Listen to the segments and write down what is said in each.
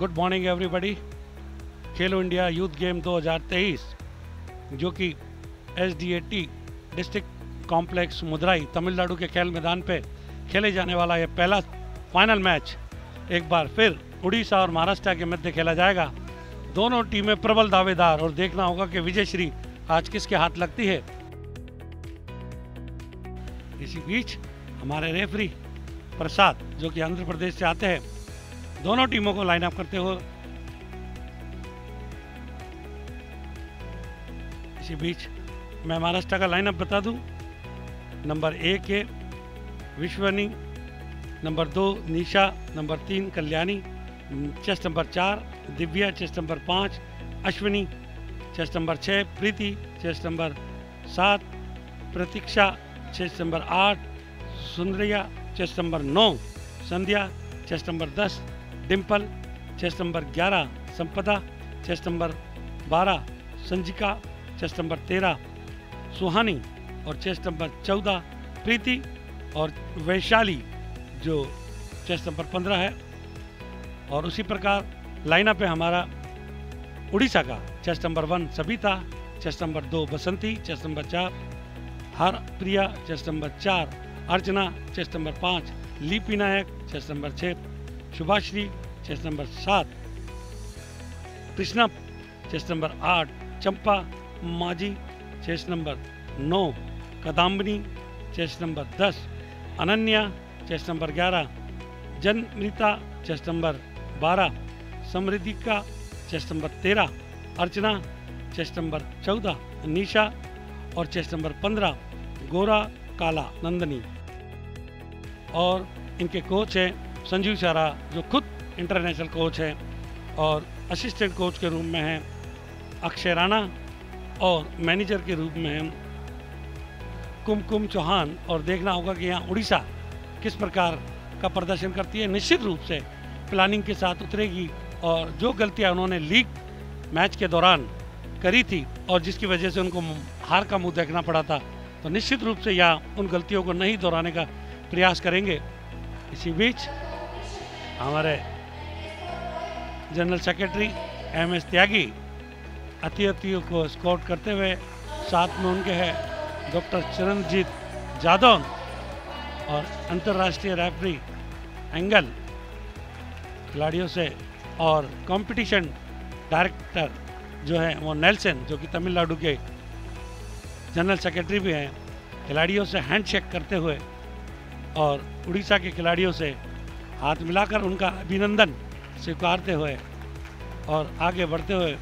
Good morning everybody. खेलो India youth game 2023 जो कि SDAT district complex मुदराई Tamil Nadu के खेल मैदान पे खेले जाने वाला यह पहला फाइनल मैच एक बार फिर उड़ीसा और महाराष्ट्र के मध्य खेला जाएगा। दोनों टीमें प्रबल दावेदार और देखना होगा कि विजयश्री आज किसके हाथ लगती है। इसी बीच हमारे रेफरी प्रसाद जो कि आंध्र प्रदेश से आते हैं दोनों टीमों को लाइन अप करते हुए। इसी बीच मैं महाराष्ट्र का लाइनअप बता दूं। नंबर 1 है Vishwani, number 2 Nisha, number 3 Kalyani, chest number 4 Divya, chest number 5 Ashwini, chest number 6 Preeti, chest number 7 Pratiksha, chest number 8 Sundariya, chest number 9 Sandhya, chest number 10 Dimple, chest number 11 Sampada, chest number 12 Sanjika, chest number 13 Suhani और चेस्ट नंबर 14 प्रीति और वैशाली जो चेस्ट नंबर 15 है। और उसी प्रकार लाइनअप है हमारा उड़ीसा का। Chest number 1 Sabita, chest number 2 Basanti, chest number 4 Harpriya, chest number 4 Archana, chest number 5 Lipi Nayak, chest number 6 Subhashree, chest number 7 Krishna, chest number 8 Champa Majhi, chest number 9 Kadambini, chest number 10 Ananya, chest number 11 Janamrita, chest number 12 Samriddhika, chest number 13 Archana, chest number 14 Nisha और chest number 15 गोरा काला नंदनी। और इनके coach हैं संजीव शारा जो खुद international coach है और असिस्टेंट कोच के रूप में हैं अक्षय राणा और मैनेजर के रूप में हैं कुमकुम चौहान। और देखना होगा कि यहाँ उड़ीसा किस प्रकार का प्रदर्शन करती है। निश्चित रूप से प्लानिंग के साथ उतरेगी और जो गलतियाँ उन्होंने लीग मैच के दौरान करी थी और जिसकी वजह से उनको हार का मुंह देखना पड़ा था, तो निश्चित रूप से यहाँ उन गलतियों को नहीं दोहराने का प्रयास करेंगे। इसी बीच हमारे जनरल सेक्रेटरी MS त्यागी अतिथियों को स्कॉट करते हुए, साथ में उनके हैं डॉक्टर चरणजीत जादव और अंतर्राष्ट्रीय रेफरी एंगल खिलाड़ियों से, और कंपटीशन डायरेक्टर जो है वो नेल्सन जो कि तमिलनाडु के जनरल सेक्रेटरी भी हैं, खिलाड़ियों से हैंडशेक करते हुए और उड़ीसा के खिलाड़ियों से हाथ मिलाकर उनका अभिनंदन स्वीकारते हुए और आगे बढ़ते हुए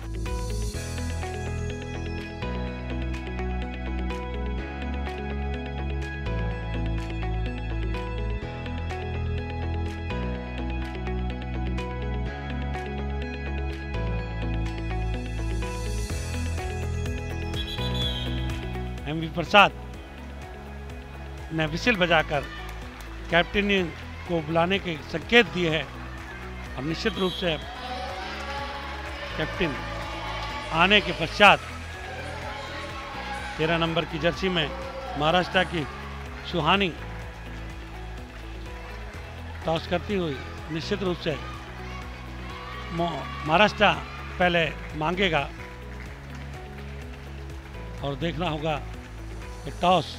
MV प्रसाद ने विसिल बजाकर कैप्टन को बुलाने के संकेत दिए हैं। और निश्चित रूप से कैप्टन आने के पश्चात 13 नंबर की जर्सी में महाराष्ट्र की सुहानी टॉस करती हुई निश्चित रूप से महाराष्ट्र पहले मांगेगा और देखना होगा कि टॉस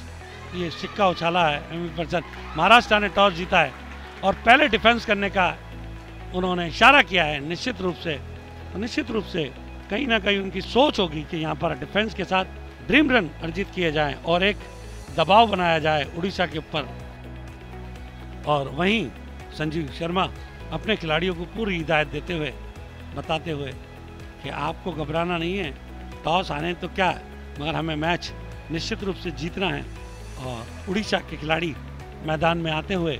ये सिक्का उछाला है MV प्रसाद। महाराष्ट्र ने टॉस जीता है और पहले डिफेंस करने का उन्होंने इशारा किया है। निश्चित रूप से कहीं ना कहीं उनकी सोच होगी कि यहाँ पर डिफेंस के साथ ड्रीम रन अर्जित किए जाएं और एक दबाव बनाया जाए उड़ीसा के ऊपर। और वहीं संजीव शर्मा अपने खिलाड़ियों को पूरी हिदायत देते हुए बताते हुए कि आपको घबराना नहीं है, टॉस आने तो क्या है, मगर हमें मैच निश्चित रूप से जीतना है। और उड़ीसा के खिलाड़ी मैदान में आते हुए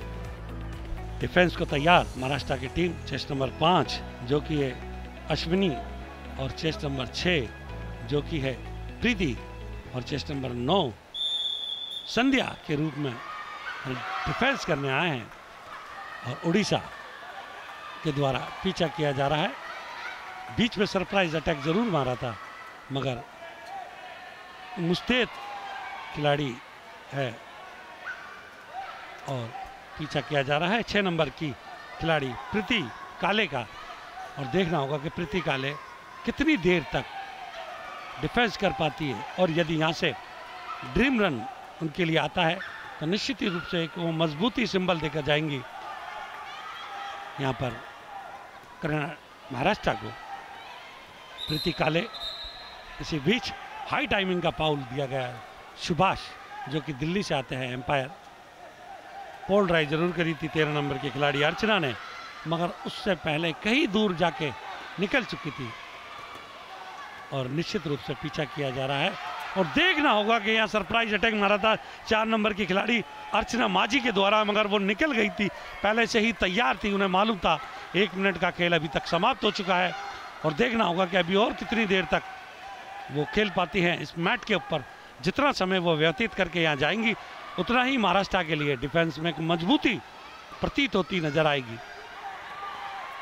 डिफेंस को तैयार। महाराष्ट्र की टीम चेस्ट नंबर 5 जो कि है अश्विनी और चेस्ट नंबर 6 जो कि है प्रीति और चेस्ट नंबर 9 संध्या के रूप में डिफेंस करने आए हैं। और उड़ीसा के द्वारा पीछा किया जा रहा है। बीच में सरप्राइज अटैक जरूर मारा था मगर मुस्तैद खिलाड़ी है और पीछा किया जा रहा है 6 नंबर की खिलाड़ी प्रीति काले का। और देखना होगा कि प्रीति काले कितनी देर तक डिफेंस कर पाती है, और यदि यहाँ से ड्रीम रन उनके लिए आता है तो निश्चित ही रूप से एक वो मजबूती सिंबल देकर जाएंगी यहाँ पर महाराष्ट्र को। प्रीति काले, इसी बीच हाई टाइमिंग का फाउल दिया गया है। सुभाष जो कि दिल्ली से आते हैं एम्पायर, पोल ड्राइव जरूर करी थी 13 नंबर की खिलाड़ी अर्चना ने, मगर उससे पहले कहीं दूर जाके निकल चुकी थी और निश्चित रूप से पीछा किया जा रहा है। और देखना होगा कि यहाँ सरप्राइज अटैक मारा था 4 नंबर की खिलाड़ी अर्चना माझी के द्वारा, मगर वो निकल गई थी, पहले से ही तैयार थी, उन्हें मालूम था 1 मिनट का खेल अभी तक समाप्त हो चुका है। और देखना होगा कि अभी और कितनी देर तक वो खेल पाती हैं इस मैट के ऊपर। जितना समय वो व्यतीत करके यहाँ जाएंगी उतना ही महाराष्ट्र के लिए डिफेंस में एक मजबूती प्रतीत होती नजर आएगी।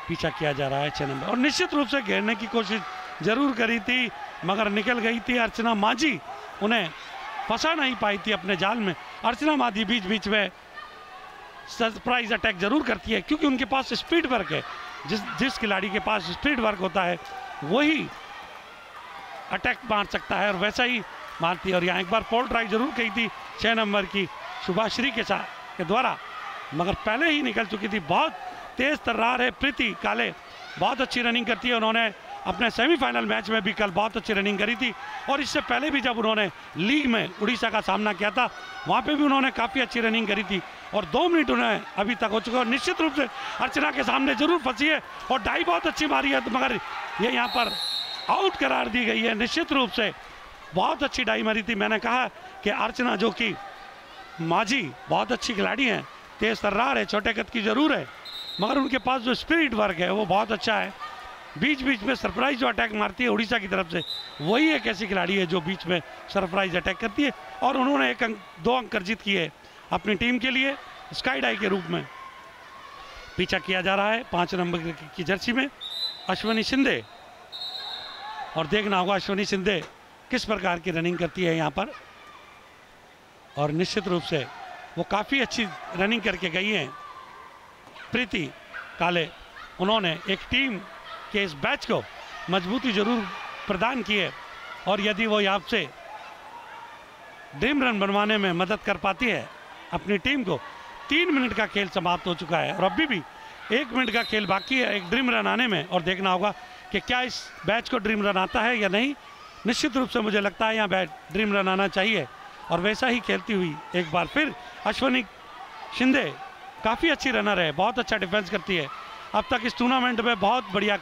पीछा किया जा रहा है 6 नंबर, और निश्चित रूप से घेरने की कोशिश जरूर करी थी मगर निकल गई थी अर्चना माझी, उन्हें फंसा नहीं पाई थी अपने जाल में। अर्चना माझी बीच बीच में सरप्राइज अटैक जरूर करती है क्योंकि उनके पास स्पीड वर्क है। जिस खिलाड़ी के पास स्पीड वर्क होता है वही अटैक मार सकता है, और वैसा ही मारती है। और यहाँ एक बार पोल ड्राइव जरूर की थी 6 नंबर की शुभाश्री के द्वारा, मगर पहले ही निकल चुकी थी। बहुत तेज तर्रार है प्रीति काले, बहुत अच्छी रनिंग करती है। उन्होंने अपने सेमीफाइनल मैच में भी कल बहुत अच्छी रनिंग करी थी, और इससे पहले भी जब उन्होंने लीग में उड़ीसा का सामना किया था वहाँ पे भी उन्होंने काफ़ी अच्छी रनिंग करी थी, और 2 मिनट उन्हें अभी तक हो चुका है। निश्चित रूप से अर्चना के सामने जरूर फंसी है और डाई बहुत अच्छी मारी है, मगर ये यहाँ पर आउट करार दी गई है। निश्चित रूप से बहुत अच्छी डाई मारी थी। मैंने कहा कि अर्चना जो कि माझी बहुत अच्छी खिलाड़ी हैं, तेज तर्रार है, छोटे कद की जरूर है, मगर उनके पास जो स्पिरिट वर्क है वो बहुत अच्छा है। बीच बीच में सरप्राइज जो अटैक मारती है उड़ीसा की तरफ से, वही एक ऐसी खिलाड़ी है जो बीच में सरप्राइज अटैक करती है। और उन्होंने 2 अंक अर्जित किए अपनी टीम के लिए स्काई डाई के रूप में। पीछा किया जा रहा है 5 नंबर की जर्सी में अश्वनी शिंदे, और देखना होगा अश्वनी शिंदे किस प्रकार की रनिंग करती है यहाँ पर। और निश्चित रूप से वो काफ़ी अच्छी रनिंग करके गई हैं प्रीति काले। उन्होंने एक टीम के इस बैच को मजबूती जरूर प्रदान की है, और यदि वो यहाँ से ड्रीम रन बनवाने में मदद कर पाती है अपनी टीम को। 3 मिनट का खेल समाप्त हो चुका है और अभी भी 1 मिनट का खेल बाकी है एक ड्रीम रन आने में, और देखना होगा कि क्या इस बैच को ड्रीम रन आता है या नहीं। निश्चित रूप से मुझे लगता है यहाँ बैट ड्रीम रन आना चाहिए, और वैसा ही खेलती हुई एक बार फिर अश्वनी शिंदे काफ़ी अच्छी रनर है, बहुत अच्छा डिफेंस करती है। अब तक इस टूर्नामेंट में बहुत बढ़िया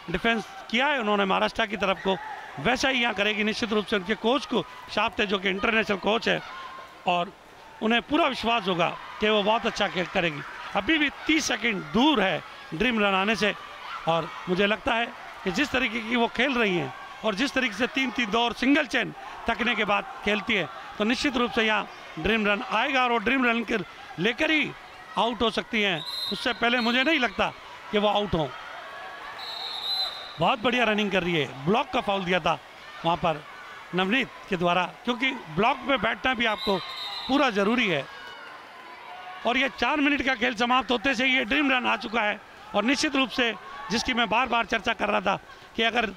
डिफेंस किया है उन्होंने महाराष्ट्र की तरफ को, वैसा ही यहाँ करेगी। निश्चित रूप से उनके कोच को शाफ्ते जो कि इंटरनेशनल कोच है, और उन्हें पूरा विश्वास होगा कि वो बहुत अच्छा खेल करेगी। अभी भी 30 सेकंड दूर है ड्रीम रन आने से, और मुझे लगता है कि जिस तरीके की वो खेल रही हैं और जिस तरीके से 3-3 दौर सिंगल चेन तकने के बाद खेलती है, तो निश्चित रूप से यहाँ ड्रीम रन आएगा और वो ड्रीम रन के लेकर ही आउट हो सकती हैं। उससे पहले मुझे नहीं लगता कि वो आउट हों। बहुत बढ़िया रनिंग कर रही है। ब्लॉक का फाउल दिया था वहाँ पर नवनीत के द्वारा, क्योंकि ब्लॉक पे बैठना भी आपको पूरा ज़रूरी है। और ये 4 मिनट का खेल समाप्त होते से ये ड्रीम रन आ चुका है, और निश्चित रूप से जिसकी मैं बार बार चर्चा कर रहा था कि अगर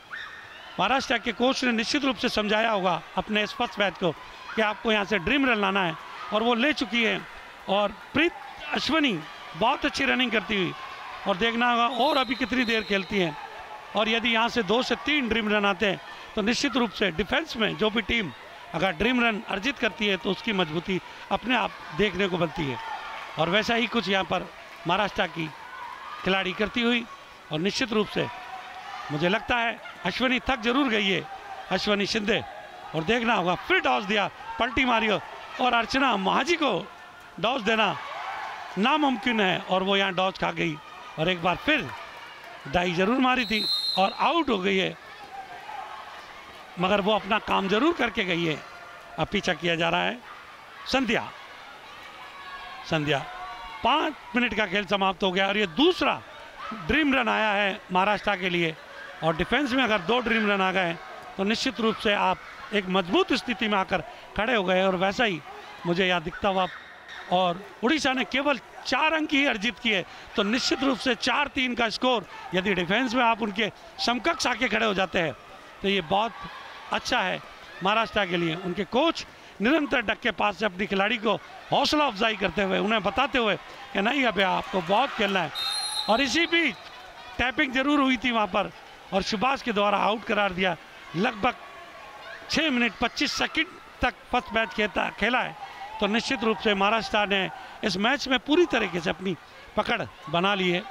महाराष्ट्र के कोच ने निश्चित रूप से समझाया होगा अपने इस फर्स्ट मैच को कि आपको यहाँ से ड्रीम रन लाना है, और वो ले चुकी है। और प्रीत अश्वनी बहुत अच्छी रनिंग करती हुई, और देखना होगा और अभी कितनी देर खेलती हैं। और यदि यहाँ से 2 से 3 ड्रीम रन आते हैं तो निश्चित रूप से डिफेंस में जो भी टीम अगर ड्रीम रन अर्जित करती है तो उसकी मजबूती अपने आप देखने को बनती है। और वैसा ही कुछ यहाँ पर महाराष्ट्र की खिलाड़ी करती हुई, और निश्चित रूप से मुझे लगता है अश्वनी थक जरूर गई है, अश्वनी शिंदे। और देखना होगा फिर टॉस दिया, पलटी मारी, और अर्चना महाजी को डॉस देना नामुमकिन है, और वो यहाँ डॉस खा गई और एक बार फिर डाई जरूर मारी थी और आउट हो गई है, मगर वो अपना काम जरूर करके गई है। अब पीछा किया जा रहा है संध्या 5 मिनट का खेल समाप्त हो गया, और ये दूसरा ड्रीम रन आया है महाराष्ट्र के लिए। और डिफेंस में अगर 2 ड्रीम रन आ गए तो निश्चित रूप से आप एक मजबूत स्थिति में आकर खड़े हो गए। और वैसा ही मुझे यहाँ दिखता हुआ और उड़ीसा ने केवल 4 अंक ही अर्जित किए। तो निश्चित रूप से 4-3 का स्कोर, यदि डिफेंस में आप उनके समकक्ष आके खड़े हो जाते हैं तो ये बहुत अच्छा है महाराष्ट्र के लिए। उनके कोच निरंतर डक के पास से अपनी खिलाड़ी को हौसला अफजाई करते हुए, उन्हें बताते हुए कि नहीं अबे आपको बहुत खेलना है। और इसी बीच टैपिंग जरूर हुई थी वहाँ पर और सुभाष के द्वारा आउट करार दिया। लगभग 6 मिनट 25 सेकंड तक फर्स्ट मैच खेला है। तो निश्चित रूप से महाराष्ट्र ने इस मैच में पूरी तरीके से अपनी पकड़ बना ली है।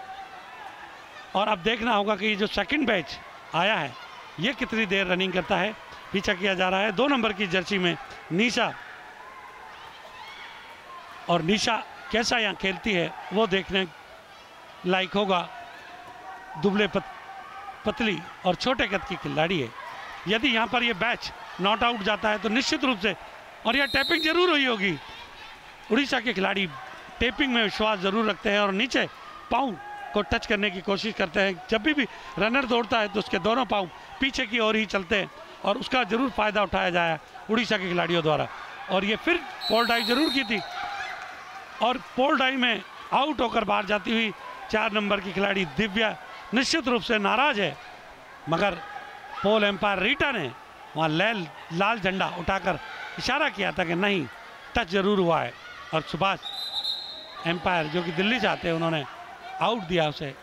और अब देखना होगा कि ये जो सेकंड बैच आया है ये कितनी देर रनिंग करता है। पीछा किया जा रहा है 2 नंबर की जर्सी में निशा, और निशा कैसा यहाँ खेलती है वो देखने लायक होगा। दुबले पतली और छोटे कद की खिलाड़ी है। यदि यहाँ पर ये बैच नॉट आउट जाता है तो निश्चित रूप से, और यह टैपिंग जरूर हुई होगी, उड़ीसा के खिलाड़ी टैपिंग में विश्वास जरूर रखते हैं और नीचे पाँव को टच करने की कोशिश करते हैं। जब भी रनर दौड़ता है तो उसके दोनों पाँव पीछे की ओर ही चलते हैं और उसका जरूर फायदा उठाया जाए उड़ीसा के खिलाड़ियों द्वारा। और ये फिर पोल डाइव जरूर की थी और पोल डाइव में आउट होकर बाहर जाती हुई 4 नंबर की खिलाड़ी दिव्या निश्चित रूप से नाराज है, मगर पोल एम्पायर रीटा ने वहाँ लाल झंडा उठाकर इशारा किया था कि नहीं टच जरूर हुआ है। और सुभाष एम्पायर जो कि दिल्ली से आते हैं उन्होंने आउट दिया उसे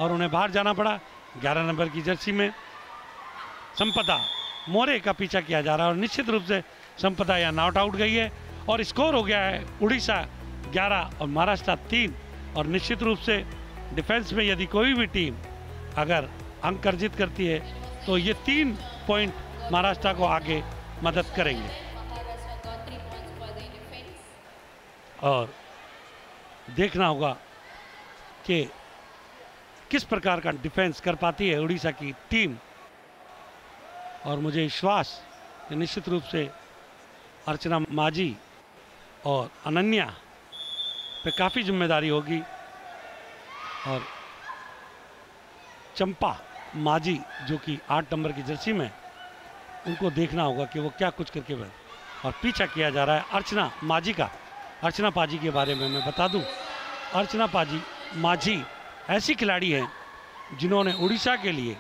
और उन्हें बाहर जाना पड़ा। 11 नंबर की जर्सी में संपदा मोरे का पीछा किया जा रहा है और निश्चित रूप से संपदा यहाँ नॉट आउट गई है और स्कोर हो गया है उड़ीसा 11 और महाराष्ट्र 3। और निश्चित रूप से डिफेंस में यदि कोई भी टीम अगर अंक अर्जित करती है तो ये 3 पॉइंट महाराष्ट्र को आगे मदद करेंगे। और देखना होगा कि किस प्रकार का डिफेंस कर पाती है उड़ीसा की टीम। और मुझे विश्वास कि निश्चित रूप से अर्चना माझी और अनन्या पे काफ़ी जिम्मेदारी होगी और चंपा माझी जो कि 8 नंबर की जर्सी में, उनको देखना होगा कि वो क्या कुछ करके बने। और पीछा किया जा रहा है अर्चना माझी का। अर्चना पाजी के बारे में मैं बता दूं, अर्चना पाजी माझी ऐसी खिलाड़ी हैं जिन्होंने उड़ीसा के लिए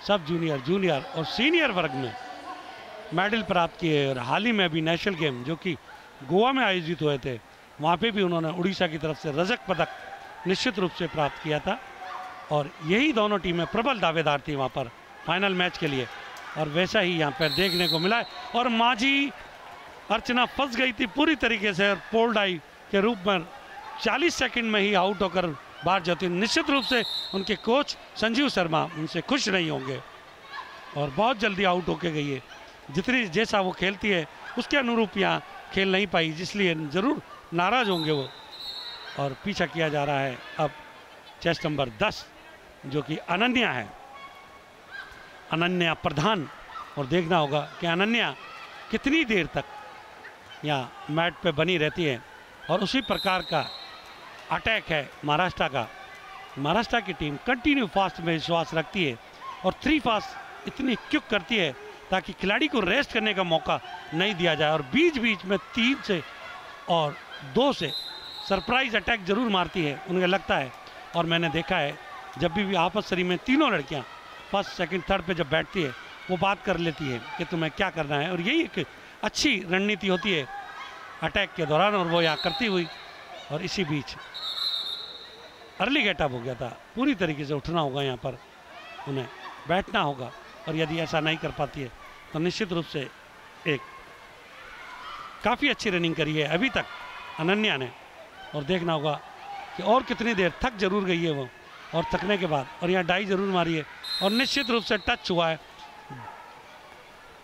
सब जूनियर और सीनियर वर्ग में मेडल प्राप्त किए। और हाल ही में भी नेशनल गेम जो कि गोवा में आयोजित हुए थे वहाँ पे भी उन्होंने उड़ीसा की तरफ से रजत पदक निश्चित रूप से प्राप्त किया था। और यही दोनों टीमें प्रबल दावेदार थी वहाँ पर फाइनल मैच के लिए और वैसा ही यहाँ पर देखने को मिला है। और माझी अर्चना फंस गई थी पूरी तरीके से और पोल डाइव के रूप में 40 सेकंड में ही आउट होकर बाहर जाती। निश्चित रूप से उनके कोच संजीव शर्मा उनसे खुश नहीं होंगे और बहुत जल्दी आउट होके गई है। जितनी जैसा वो खेलती है उसके अनुरूप यहाँ खेल नहीं पाई, जिसलिए ज़रूर नाराज़ होंगे वो। और पीछा किया जा रहा है अब चेस्ट नंबर 10 जो कि अनन्या है, अनन्या प्रधान। और देखना होगा कि अनन्या कितनी देर तक यहाँ मैट पे बनी रहती है। और उसी प्रकार का अटैक है महाराष्ट्र का। महाराष्ट्र की टीम कंटिन्यू फास्ट में विश्वास रखती है और 3 फास्ट इतनी क्विक करती है ताकि खिलाड़ी को रेस्ट करने का मौका नहीं दिया जाए। और बीच बीच में 3 से और 2 से सरप्राइज अटैक जरूर मारती है, उन्हें लगता है। और मैंने देखा है जब भी आपस में तीनों लड़कियां फर्स्ट सेकंड थर्ड पे जब बैठती है वो बात कर लेती है कि तुम्हें क्या करना है। और यही एक अच्छी रणनीति होती है अटैक के दौरान और वो यहाँ करती हुई। और इसी बीच अर्ली गेटअप हो गया था, पूरी तरीके से उठना होगा यहाँ पर, उन्हें बैठना होगा। और यदि ऐसा नहीं कर पाती है तो निश्चित रूप से एक काफ़ी अच्छी रनिंग करी है अभी तक अनन्या ने। और देखना होगा कि और कितनी देर थक जरूर गई है वो, और थकने के बाद और यहाँ डाई जरूर मारी है और निश्चित रूप से टच हुआ है।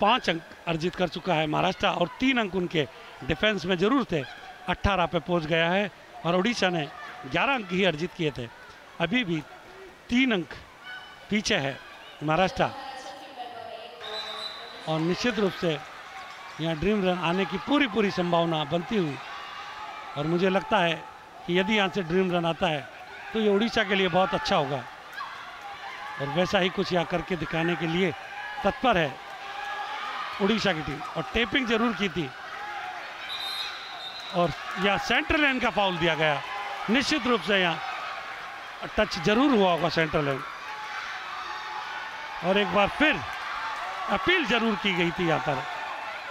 5 अंक अर्जित कर चुका है महाराष्ट्र और 3 अंक उनके डिफेंस में जरूर थे, 18 पे पहुंच गया है। और उड़ीसा ने 11 अंक ही अर्जित किए थे, अभी भी 3 अंक पीछे है महाराष्ट्र। और निश्चित रूप से यहाँ ड्रीम रन आने की पूरी संभावना बनती हुई। और मुझे लगता है कि यदि यहाँ से ड्रीम रन आता है तो ये उड़ीसा के लिए बहुत अच्छा होगा। और वैसा ही कुछ यहाँ करके दिखाने के लिए तत्पर है उड़ीसा की टीम। और टेपिंग जरूर की थी और या सेंट्रल लाइन का फाउल दिया गया। निश्चित रूप से यहाँ टच जरूर हुआ होगा सेंट्रल लाइन, और एक बार फिर अपील जरूर की गई थी यहाँ पर,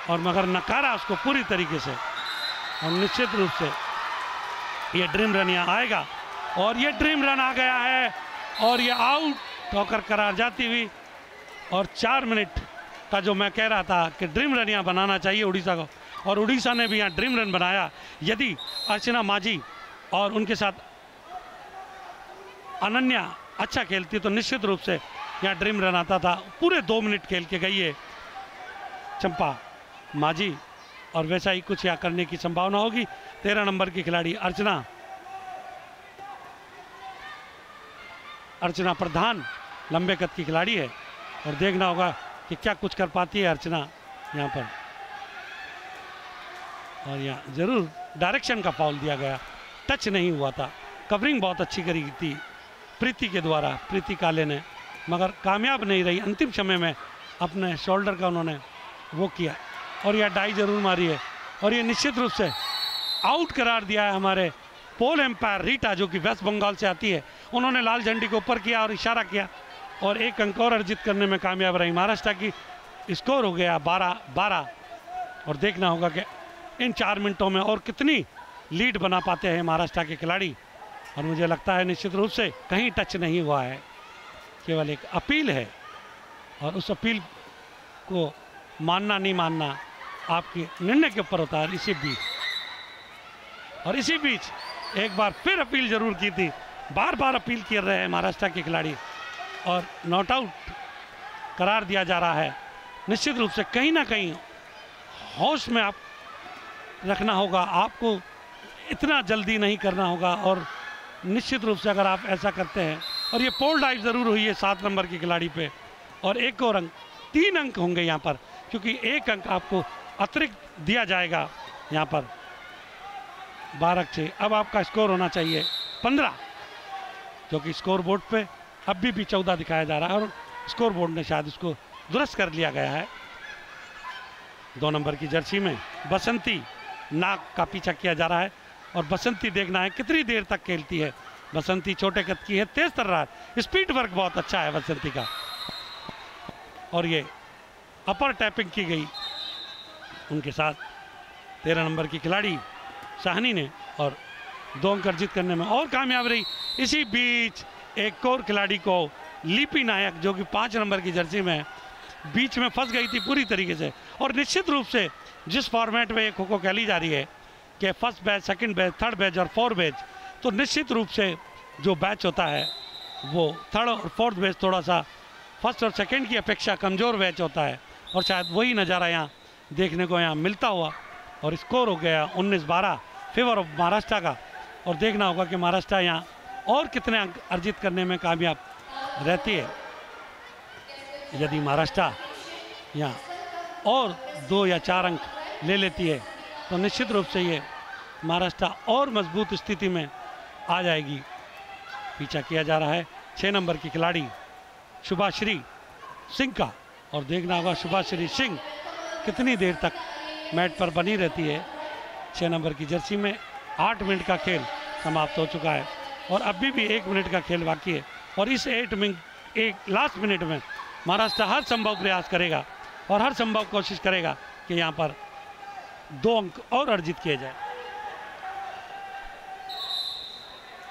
और मगर नकारा उसको पूरी तरीके से। और निश्चित रूप से ये ड्रीम रन यहाँ आएगा, और ये ड्रीम रन आ गया है, और ये आउट होकर करार जाती हुई। और 4 मिनट का जो मैं कह रहा था कि ड्रीम रन यहाँ बनाना चाहिए उड़ीसा को, और उड़ीसा ने भी यहाँ ड्रीम रन बनाया। यदि अर्चना माझी और उनके साथ अनन्या अच्छा खेलती तो निश्चित रूप से यहाँ ड्रीम रन आता था। पूरे 2 मिनट खेल के गई है चंपा माझी, और वैसा ही कुछ यहाँ करने की संभावना होगी। 13 नंबर की खिलाड़ी अर्चना प्रधान लंबे कद की खिलाड़ी है, और देखना होगा कि क्या कुछ कर पाती है अर्चना यहाँ पर। और यहाँ जरूर डायरेक्शन का फाउल दिया गया, टच नहीं हुआ था। कवरिंग बहुत अच्छी करी थी प्रीति के द्वारा, प्रीति काले ने, मगर कामयाब नहीं रही। अंतिम समय में अपने शोल्डर का उन्होंने वो किया, और यह डाई जरूर मारी है, और ये निश्चित रूप से आउट करार दिया है हमारे पोल एम्पायर रीटा, जो कि वेस्ट बंगाल से आती है। उन्होंने लाल झंडी को ऊपर किया और इशारा किया, और 1 अंक और अर्जित करने में कामयाब रही। महाराष्ट्र की स्कोर हो गया 12-12, और देखना होगा कि इन 4 मिनटों में और कितनी लीड बना पाते हैं महाराष्ट्र के खिलाड़ी। और मुझे लगता है निश्चित रूप से कहीं टच नहीं हुआ है, केवल एक अपील है, और उस अपील को मानना नहीं मानना आपके निर्णय के ऊपर होता है। इसी बीच एक बार फिर अपील जरूर की थी, बार बार अपील कर रहे हैं महाराष्ट्र के खिलाड़ी, और नॉट आउट करार दिया जा रहा है। निश्चित रूप से कहीं ना कहीं होश में आप रखना होगा, आपको इतना जल्दी नहीं करना होगा, और निश्चित रूप से अगर आप ऐसा करते हैं, और ये पोल डाइव ज़रूर हुई है 7 नंबर की खिलाड़ी पे, और एक और अंक, 3 अंक होंगे यहाँ पर, क्योंकि 1 अंक आपको अतिरिक्त दिया जाएगा यहाँ पर 12-6। अब आपका स्कोर होना चाहिए 15, जो कि स्कोर बोर्ड पे अभी भी 14 दिखाया जा रहा है, और स्कोर बोर्ड ने शायद उसको दुरुस्त कर लिया गया है। 2 नंबर की जर्सी में बसंती नाग का पीछा किया जा रहा है, और बसंती देखना है कितनी देर तक खेलती है। बसंती छोटे कद की है, तेज तर्रार, स्पीड वर्क बहुत अच्छा है बसंती का, और ये अपर टैपिंग की गई उनके साथ 13 नंबर की खिलाड़ी साहनी ने, और 2 अंक अर्जित करने में और कामयाब रही। इसी बीच एक और खिलाड़ी को लिपि नायक, जो कि 5 नंबर की जर्सी में बीच में फंस गई थी पूरी तरीके से। और निश्चित रूप से जिस फॉर्मेट में ये खो खो खेली जा रही है कि first batch, second batch, third batch और 4 बैच, तो निश्चित रूप से जो बैच होता है वो 3rd और 4th बैच थोड़ा सा फर्स्ट और सेकंड की अपेक्षा कमज़ोर बैच होता है, और शायद वही नज़ारा यहाँ देखने को यहाँ मिलता हुआ। और स्कोर हो गया 19-12 फेवर ऑफ महाराष्ट्र का, और देखना होगा कि महाराष्ट्र यहाँ और कितने अंक अर्जित करने में कामयाब रहती है। यदि महाराष्ट्र यहाँ और 2 या 4 अंक ले लेती है तो निश्चित रूप से ये महाराष्ट्र और मजबूत स्थिति में आ जाएगी। पीछा किया जा रहा है 6 नंबर की खिलाड़ी शुभाश्री सिंह का, और देखना होगा शुभाश्री सिंह कितनी देर तक मैट पर बनी रहती है। 6 नंबर की जर्सी में 8 मिनट का खेल समाप्त हो चुका है, और अभी भी 1 मिनट का खेल बाकी है, और इस 8 मिनट, एक लास्ट मिनट में महाराष्ट्र हर संभव प्रयास करेगा और हर संभव कोशिश करेगा कि यहाँ पर 2 अंक और अर्जित किए जाए।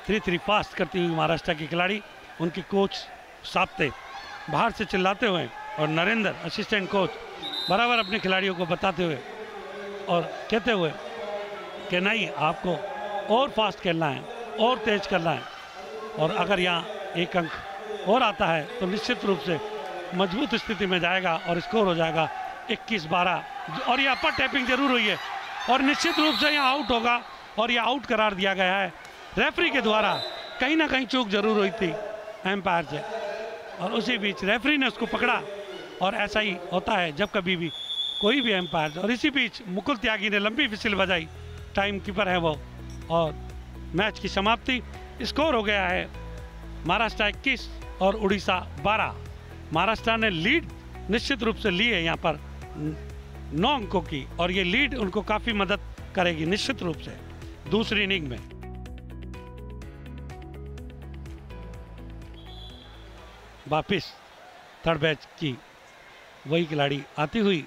3-3 फास्ट करती हुई महाराष्ट्र की खिलाड़ी, उनके कोच साप्ते बाहर से चिल्लाते हुए, और नरेंद्र असिस्टेंट कोच बराबर अपने खिलाड़ियों को बताते हुए और कहते हुए कि नहीं, आपको और फास्ट खेलना है और तेज करना है, और अगर यहाँ 1 अंक और आता है तो निश्चित रूप से मजबूत स्थिति में जाएगा और स्कोर हो जाएगा 21-12। और ये अपर टैपिंग जरूर हुई है, और निश्चित रूप से यहाँ आउट होगा, और यह आउट करार दिया गया है रेफरी के द्वारा। कहीं ना कहीं चूक जरूर हुई थी एम्पायर से, और उसी बीच रेफरी ने उसको पकड़ा, और ऐसा ही होता है जब कभी भी कोई भी एम्पायर। और इसी बीच मुकुल त्यागी ने लंबी विसिल बजाई, टाइम कीपर है वो, और मैच की समाप्ति। स्कोर हो गया है महाराष्ट्र 21 और उड़ीसा 12। महाराष्ट्र ने लीड निश्चित रूप से ली है यहाँ पर 9 अंकों की, और ये लीड उनको काफ़ी मदद करेगी निश्चित रूप से दूसरी इनिंग में। वापिस थर्ड बैच की वही खिलाड़ी आती हुई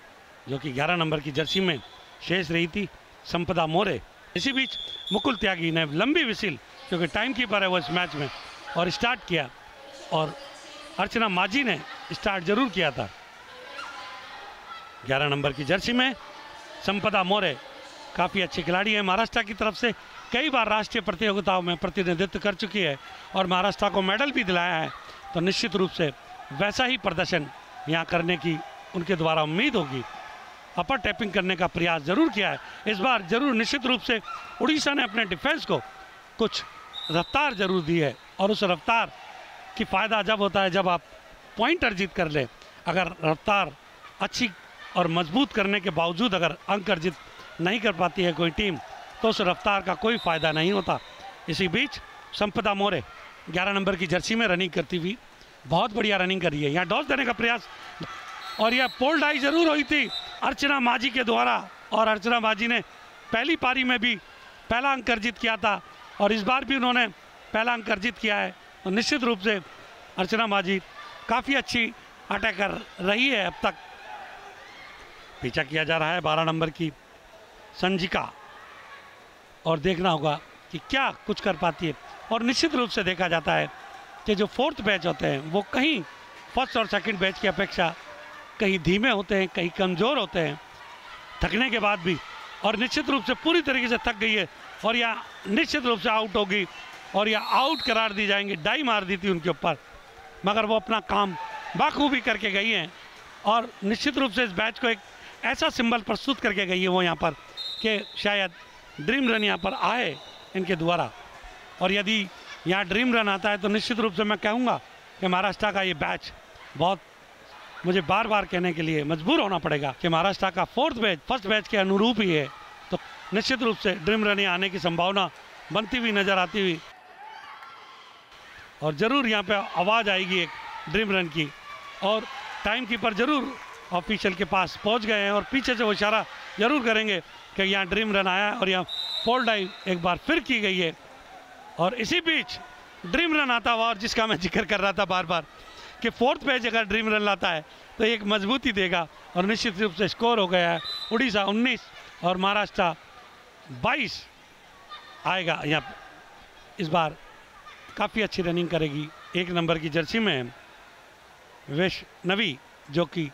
जो कि 11 नंबर की जर्सी में शेष रही थी, संपदा मोरे। इसी बीच मुकुल त्यागी ने लंबी विसिल, क्योंकि टाइम कीपर है वो इस मैच में, और स्टार्ट किया, और अर्चना माझी ने स्टार्ट जरूर किया था। 11 नंबर की जर्सी में संपदा मोरे काफ़ी अच्छी खिलाड़ी है, महाराष्ट्र की तरफ से कई बार राष्ट्रीय प्रतियोगिताओं में प्रतिनिधित्व कर चुकी है और महाराष्ट्र को मेडल भी दिलाया है। तो निश्चित रूप से वैसा ही प्रदर्शन यहाँ करने की उनके द्वारा उम्मीद होगी। अपर टैपिंग करने का प्रयास जरूर किया है इस बार, जरूर निश्चित रूप से उड़ीसा ने अपने डिफेंस को कुछ रफ्तार जरूर दी है, और उस रफ्तार की फ़ायदा जब होता है जब आप पॉइंट अर्जित कर लें। अगर रफ्तार अच्छी और मजबूत करने के बावजूद अगर अंक अर्जित नहीं कर पाती है कोई टीम, तो उस रफ्तार का कोई फ़ायदा नहीं होता। इसी बीच संपदा मोरे 11 नंबर की जर्सी में रनिंग करती हुई बहुत बढ़िया रनिंग करी है। यहाँ डॉस देने का प्रयास, और यह पोल डाई जरूर हुई थी अर्चना माझी के द्वारा, और अर्चना माझी ने पहली पारी में भी पहला अंक अर्जित किया था, और इस बार भी उन्होंने पहला अंक अर्जित किया है। तो निश्चित रूप से अर्चना माझी काफ़ी अच्छी अटैकर रही है अब तक। पीछा किया जा रहा है 12 नंबर की संजिका, और देखना होगा कि क्या कुछ कर पाती है। और निश्चित रूप से देखा जाता है कि जो फोर्थ बैच होते हैं वो कहीं फर्स्ट और सेकंड बैच की अपेक्षा कहीं धीमे होते हैं, कहीं कमज़ोर होते हैं थकने के बाद भी, और निश्चित रूप से पूरी तरीके से थक गई है, और यह निश्चित रूप से आउट होगी, और यह आउट करार दी जाएंगी। डाई मार दी थी उनके ऊपर, मगर वो अपना काम बाखूबी करके गई हैं, और निश्चित रूप से इस बैच को एक ऐसा सिंबल प्रस्तुत करके गई है वो यहाँ पर कि शायद ड्रीम रन यहाँ पर आए इनके द्वारा। और यदि यहाँ ड्रीम रन आता है तो निश्चित रूप से मैं कहूँगा कि महाराष्ट्र का ये बैच बहुत, मुझे बार बार कहने के लिए मजबूर होना पड़ेगा कि महाराष्ट्र का फोर्थ बैच फर्स्ट बैच के अनुरूप ही है। तो निश्चित रूप से ड्रीम रन आने की संभावना बनती हुई नज़र आती हुई, और ज़रूर यहाँ पे आवाज़ आएगी एक ड्रीम रन की, और टाइम कीपर ज़रूर ऑफिशियल के पास पहुँच गए हैं, और पीछे से वो इशारा ज़रूर करेंगे कि यहाँ ड्रीम रन आया है, और यहाँ पोल डाइव एक बार फिर की गई है। और इसी बीच ड्रीम रन आता हुआ, और जिसका मैं जिक्र कर रहा था बार बार कि फोर्थ बैच अगर ड्रीम रन लाता है तो एक मजबूती देगा, और निश्चित रूप से स्कोर हो गया है उड़ीसा 19 और महाराष्ट्र 22 आएगा। यहाँ इस बार काफ़ी अच्छी रनिंग करेगी 1 नंबर की जर्सी में वैष्णवी, जो कि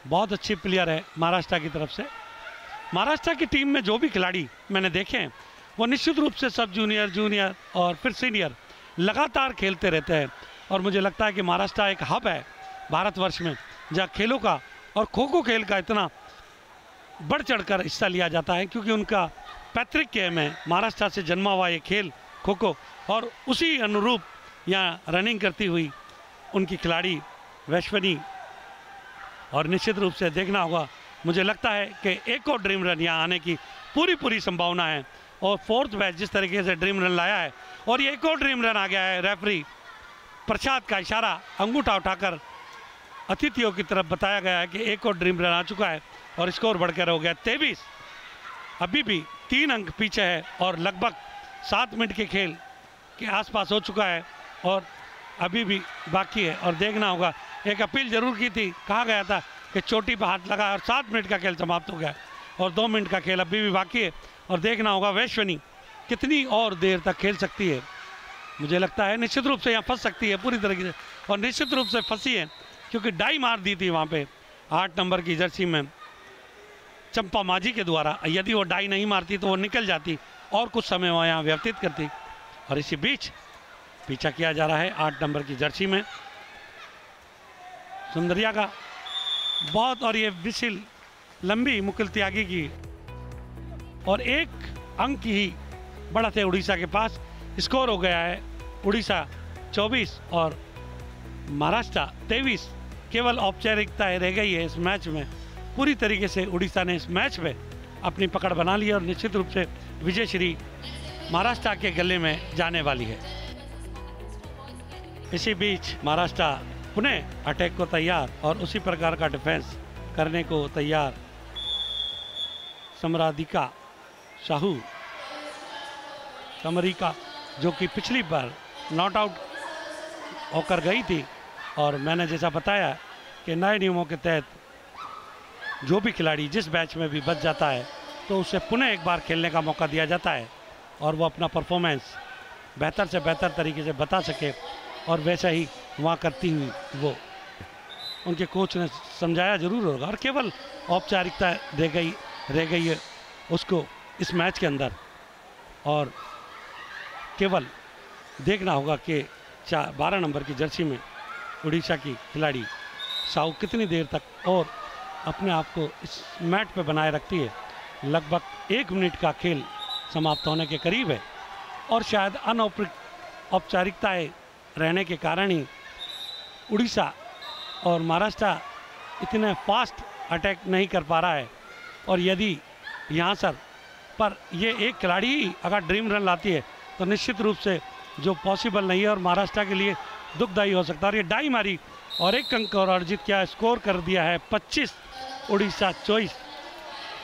बहुत अच्छी प्लेयर है महाराष्ट्र की तरफ से। महाराष्ट्र की टीम में जो भी खिलाड़ी मैंने देखे हैं वो निश्चित रूप से सब जूनियर, जूनियर और फिर सीनियर लगातार खेलते रहते हैं, और मुझे लगता है कि महाराष्ट्र एक हब है भारतवर्ष में जहाँ खेलों का और खो खो खेल का इतना बढ़ चढ़कर हिस्सा लिया जाता है, क्योंकि उनका पैतृक गेम है, महाराष्ट्र से जन्मा हुआ ये खेल खो खो, और उसी अनुरूप यहाँ रनिंग करती हुई उनकी खिलाड़ी वैश्वनी। और निश्चित रूप से देखना होगा, मुझे लगता है कि एक और ड्रीम रन यहाँ आने की पूरी संभावना है, और फोर्थ बैच जिस तरीके से ड्रीम रन लाया है, और ये एक और ड्रीम रन आ गया है। रेफरी प्रसाद का इशारा अंगूठा उठाकर अतिथियों की तरफ बताया गया है कि एक और ड्रीम रन आ चुका है, और स्कोर बढ़कर हो गया 23। अभी भी 3 अंक पीछे है, और लगभग 7 मिनट के खेल के आसपास हो चुका है, और अभी भी बाकी है। और देखना होगा, एक अपील जरूर की थी, कहा गया था कि चोटी पर हाथ लगा, और 7 मिनट का खेल समाप्त हो गया, और 2 मिनट का खेल अभी भी बाकी है। और देखना होगा वैश्वनी कितनी और देर तक खेल सकती है। मुझे लगता है निश्चित रूप से यहाँ फंस सकती है पूरी तरीके से, और निश्चित रूप से फंसी है, क्योंकि डाई मार दी थी वहाँ पे 8 नंबर की जर्सी में चंपा माझी के द्वारा। यदि वो डाई नहीं मारती तो वो निकल जाती और कुछ समय वहाँ यहाँ व्यतीत करती। और इसी बीच पीछा किया जा रहा है 8 नंबर की जर्सी में सुंदरिया का बहुत, और ये विसिल लंबी मुकुल त्यागी की, और 1 अंक ही बढ़त है उड़ीसा के पास। स्कोर हो गया है उड़ीसा 24 और महाराष्ट्र 23। केवल औपचारिकता रह गई है इस मैच में। पूरी तरीके से उड़ीसा ने इस मैच में अपनी पकड़ बना ली, और निश्चित रूप से विजय श्री महाराष्ट्र के गले में जाने वाली है। इसी बीच महाराष्ट्र पुनः अटैक को तैयार, और उसी प्रकार का डिफेंस करने को तैयार समराधिका साहू समरिका, जो कि पिछली बार नॉट आउट होकर गई थी। और मैंने जैसा बताया कि नए नियमों के तहत जो भी खिलाड़ी जिस मैच में भी बच जाता है तो उसे पुनः एक बार खेलने का मौका दिया जाता है और वो अपना परफॉर्मेंस बेहतर से बेहतर तरीके से बता सके। और वैसा ही वहाँ करती हुई वो उनके कोच ने समझाया ज़रूर होगा और केवल औपचारिकता रह गई है उसको इस मैच के अंदर। और केवल देखना होगा कि 12 नंबर की जर्सी में उड़ीसा की खिलाड़ी साहू कितनी देर तक और अपने आप को इस मैट पे बनाए रखती है। लगभग 1 मिनट का खेल समाप्त होने के करीब है और शायद औपचारिकताएँ रहने के कारण ही उड़ीसा और महाराष्ट्र इतने फास्ट अटैक नहीं कर पा रहा है। और यदि यहाँ सर पर ये एक खिलाड़ी ही अगर ड्रीम रन लाती है तो निश्चित रूप से जो पॉसिबल नहीं है और महाराष्ट्र के लिए दुखदायी हो सकता है। और ये डाई मारी और 1 अंक और अर्जित किया, स्कोर कर दिया है 25 उड़ीसा 24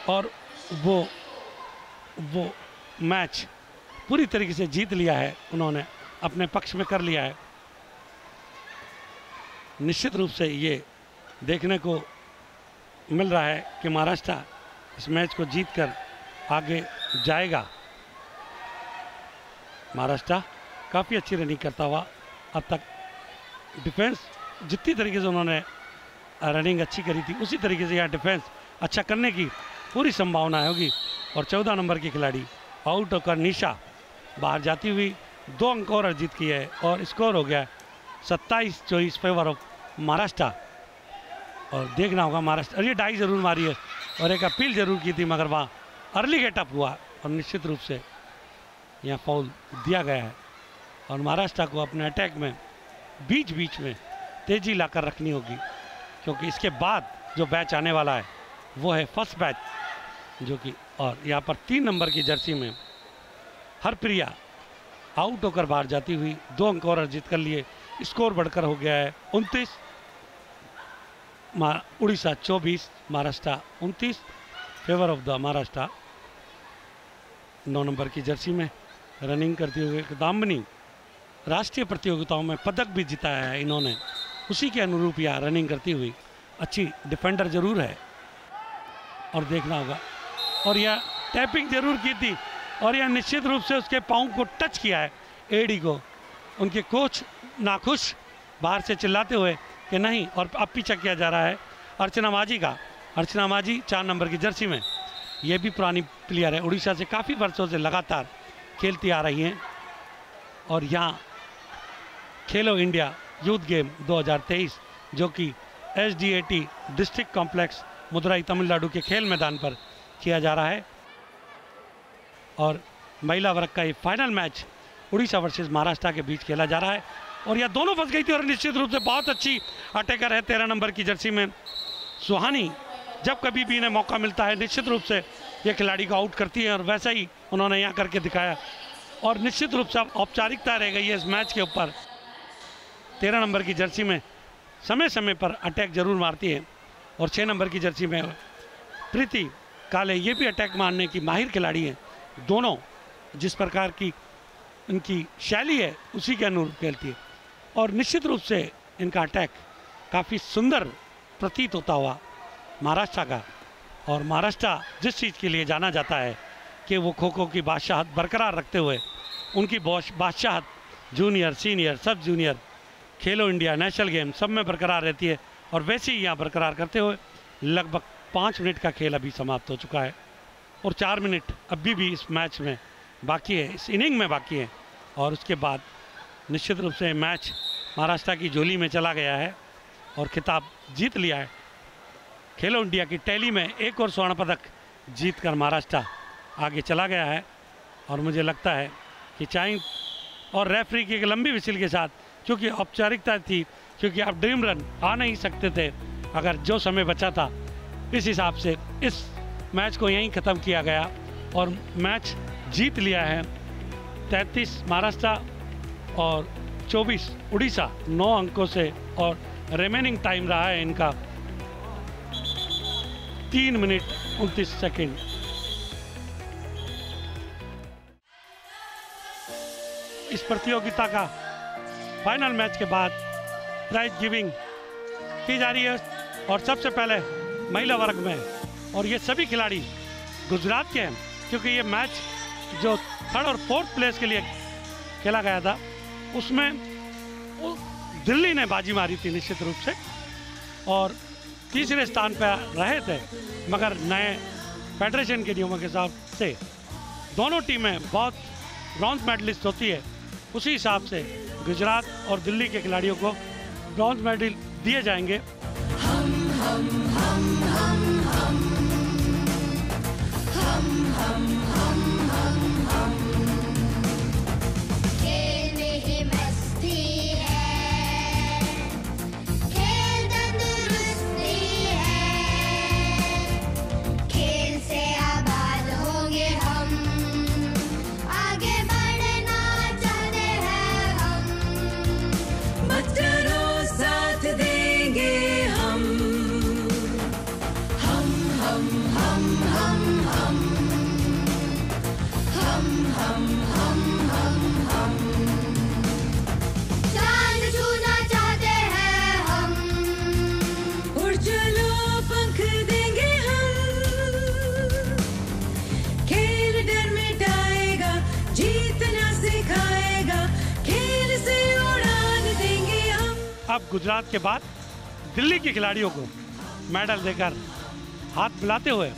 और वो मैच पूरी तरीके से जीत लिया है, उन्होंने अपने पक्ष में कर लिया है। निश्चित रूप से ये देखने को मिल रहा है कि महाराष्ट्र इस मैच को जीतकर आगे जाएगा। महाराष्ट्र काफ़ी अच्छी रनिंग करता हुआ अब तक डिफेंस जितनी तरीके से उन्होंने रनिंग अच्छी करी थी उसी तरीके से यहाँ डिफेंस अच्छा करने की पूरी संभावना होगी। और 14 नंबर की खिलाड़ी आउट होकर निशा बाहर जाती हुई 2 अंक और अर्जित की है और स्कोर हो गया 27-24 फेवर ऑफ महाराष्ट्र। और देखना होगा महाराष्ट्र, और ये डाई ज़रूर मारी है और एक अपील ज़रूर की थी मगर वहाँ अर्ली गेटअप हुआ और निश्चित रूप से यहाँ फाउल दिया गया है। और महाराष्ट्र को अपने अटैक में बीच बीच में तेज़ी लाकर रखनी होगी क्योंकि इसके बाद जो बैच आने वाला है वो है फर्स्ट बैच जो कि, और यहाँ पर 3 नंबर की जर्सी में हरप्रिया आउट होकर बाहर जाती हुई 2 अंक और अर्जित कर लिए, स्कोर बढ़कर हो गया है 29 Orissa 24 Maharashtra 29 favour of the Maharashtra. 9 number की जर्सी में रनिंग करते हुए दामनी राष्ट्रीय प्रतियोगिताओं में पदक भी जिताया है इन्होंने, उसी के अनुरूप यह रनिंग करती हुई अच्छी डिफेंडर जरूर है। और देखना होगा, और यह टैपिंग जरूर की थी और यह निश्चित रूप से उसके पाँव को टच किया है एडी को। उनके कोच नाखुश बाहर से चिल्लाते हुए कि नहीं, और अब पीछा किया जा रहा है अर्चना माझी का। अर्चना माझी 4 नंबर की जर्सी में, ये भी पुरानी प्लेयर है, उड़ीसा से काफ़ी वर्षों से लगातार खेलती आ रही हैं। और यहाँ खेलो इंडिया यूथ गेम 2023 जो कि SDAT district complex Madurai Tamil Nadu के खेल मैदान पर किया जा रहा है। और महिला वर्ग का ये final match Orissa versus Maharashtra के बीच खेला जा रहा है और यह दोनों फंस गई थी। और निश्चित रूप से बहुत अच्छी अटैकर है 13 नंबर की जर्सी में सुहानी, जब कभी भी इन्हें मौका मिलता है निश्चित रूप से ये खिलाड़ी को आउट करती है और वैसा ही उन्होंने यहाँ करके दिखाया। और निश्चित रूप से औपचारिकता रह गई है इस मैच के ऊपर। 13 नंबर की जर्सी में समय समय पर अटैक जरूर मारती है और 6 नंबर की जर्सी में प्रीति काले ये भी अटैक मारने की माहिर खिलाड़ी हैं। दोनों जिस प्रकार की इनकी शैली है उसी के अनुरूप खेलती है और निश्चित रूप से इनका अटैक काफ़ी सुंदर प्रतीत होता हुआ महाराष्ट्र का। और महाराष्ट्र जिस चीज़ के लिए जाना जाता है कि वो खो खो की बादशाहत बरकरार रखते हुए उनकी बादशाहत जूनियर सीनियर सब जूनियर खेलो इंडिया नेशनल गेम सब में बरकरार रहती है और वैसे ही यहाँ बरकरार करते हुए लगभग 5 मिनट का खेल अभी समाप्त हो चुका है और 4 मिनट अभी भी इस मैच में बाकी है, इस इनिंग में बाकी है। और उसके बाद निश्चित रूप से मैच महाराष्ट्र की झोली में चला गया है और खिताब जीत लिया है। खेलो इंडिया की टैली में एक और स्वर्ण पदक जीतकर महाराष्ट्र आगे चला गया है। और मुझे लगता है कि चाइंग और रेफरी की एक लंबी विसिल के साथ, क्योंकि औपचारिकता थी, क्योंकि आप ड्रीम रन आ नहीं सकते थे अगर जो समय बचा था, इस हिसाब से इस मैच को यहीं ख़त्म किया गया और मैच जीत लिया है 33 महाराष्ट्र और 24 उड़ीसा 9 अंकों से। और रिमेनिंग टाइम रहा है इनका 3 मिनट 29 सेकेंड। इस प्रतियोगिता का फाइनल मैच के बाद प्राइज गिविंग की जा रही है। और सबसे पहले महिला वर्ग में, और ये सभी खिलाड़ी गुजरात के हैं, क्योंकि ये मैच जो 3rd और 4th प्लेस के लिए खेला गया था उसमें दिल्ली ने बाजी मारी थी निश्चित रूप से, और तीसरे स्थान पर रहे थे। मगर नए फेडरेशन के नियमों के हिसाब से दोनों टीमें बहुत ब्रॉन्ज मेडलिस्ट होती है, उसी हिसाब से गुजरात और दिल्ली के खिलाड़ियों को ब्रॉन्ज मेडल दिए जाएंगे। अब गुजरात के बाद दिल्ली के खिलाड़ियों को मेडल देकर हाथ मिलाते हुए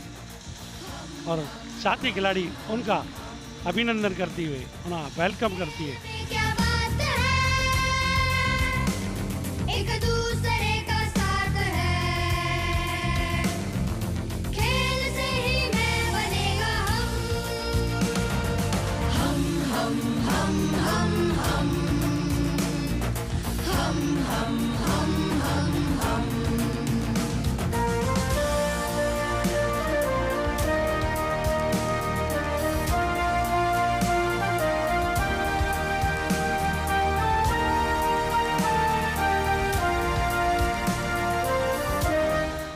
और साथी खिलाड़ी उनका अभिनंदन करती हुए उन्हें वेलकम करती है। एक दूसरे का साथ है, खेल से ही मैं बनेगा हम हम हम हम हम हम हम हम हम हम।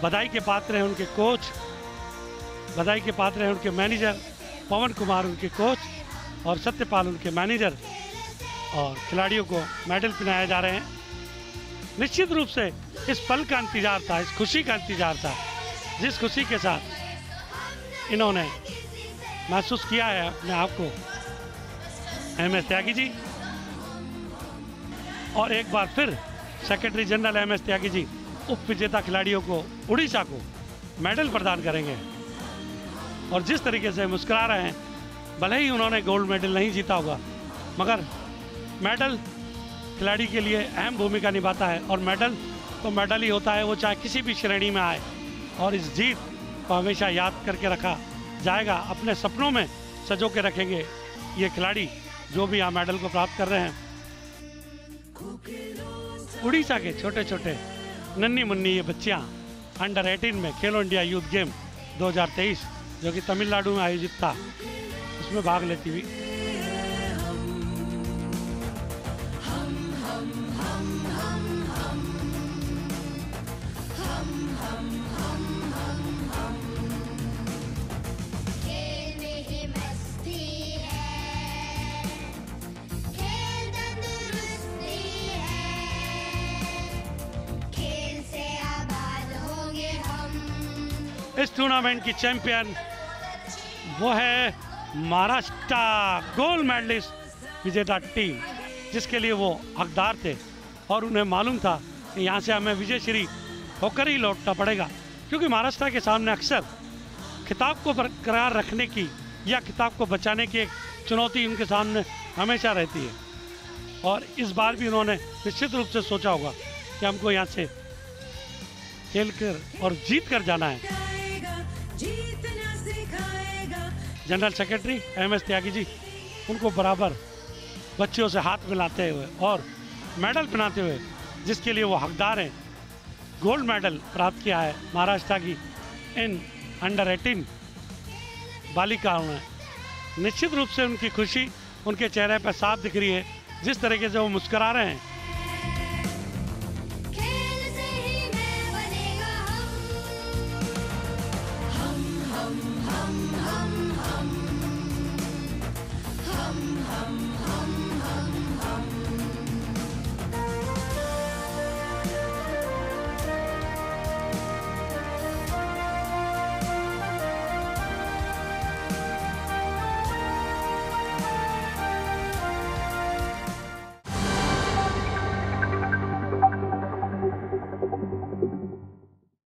बधाई के पात्र हैं उनके कोच, बधाई के पात्र हैं उनके मैनेजर, पवन कुमार उनके कोच और सत्यपाल उनके मैनेजर, और खिलाड़ियों को मेडल पहनाए जा रहे हैं। निश्चित रूप से इस पल का इंतजार था, इस खुशी का इंतजार था, जिस खुशी के साथ इन्होंने महसूस किया है अपने आप को MS त्यागी जी। और एक बार फिर secretary general MS Tyagi ji उप विजेता खिलाड़ियों को, उड़ीसा को मेडल प्रदान करेंगे। और जिस तरीके से मुस्कुरा रहे हैं, भले ही उन्होंने गोल्ड मेडल नहीं जीता होगा, मगर मेडल खिलाड़ी के लिए अहम भूमिका निभाता है, और मेडल तो मेडल ही होता है, वो चाहे किसी भी श्रेणी में आए। और इस जीत को हमेशा याद करके रखा जाएगा, अपने सपनों में सजो के रखेंगे ये खिलाड़ी जो भी यहाँ मेडल को प्राप्त कर रहे हैं। उड़ीसा के छोटे छोटे नन्ही मुन्नी ये बच्चियाँ अंडर 18 में खेलो इंडिया यूथ गेम 2023 जो कि तमिलनाडु में आयोजित था, उसमें भाग लेती हुई। इस टूर्नामेंट की चैंपियन वो है महाराष्ट्र गोल्ड मेडलिस्ट विजेता टीम, जिसके लिए वो हकदार थे और उन्हें मालूम था कि यहाँ से हमें विजयश्री होकर ही लौटना पड़ेगा, क्योंकि महाराष्ट्र के सामने अक्सर खिताब को बरकरार रखने की या खिताब को बचाने की एक चुनौती उनके सामने हमेशा रहती है। और इस बार भी उन्होंने निश्चित रूप से सोचा होगा कि हमको यहाँ से खेल कर और जीत कर जाना है। General secretary MS Tyagi ji उनको बराबर बच्चियों से हाथ मिलाते हुए और मेडल पहनाते हुए, जिसके लिए वो हकदार हैं, गोल्ड मेडल प्राप्त किया है महाराष्ट्र की इन अंडर 18 बालिकाओं ने। निश्चित रूप से उनकी खुशी उनके चेहरे पर साफ दिख रही है, जिस तरीके से वो मुस्कुरा रहे हैं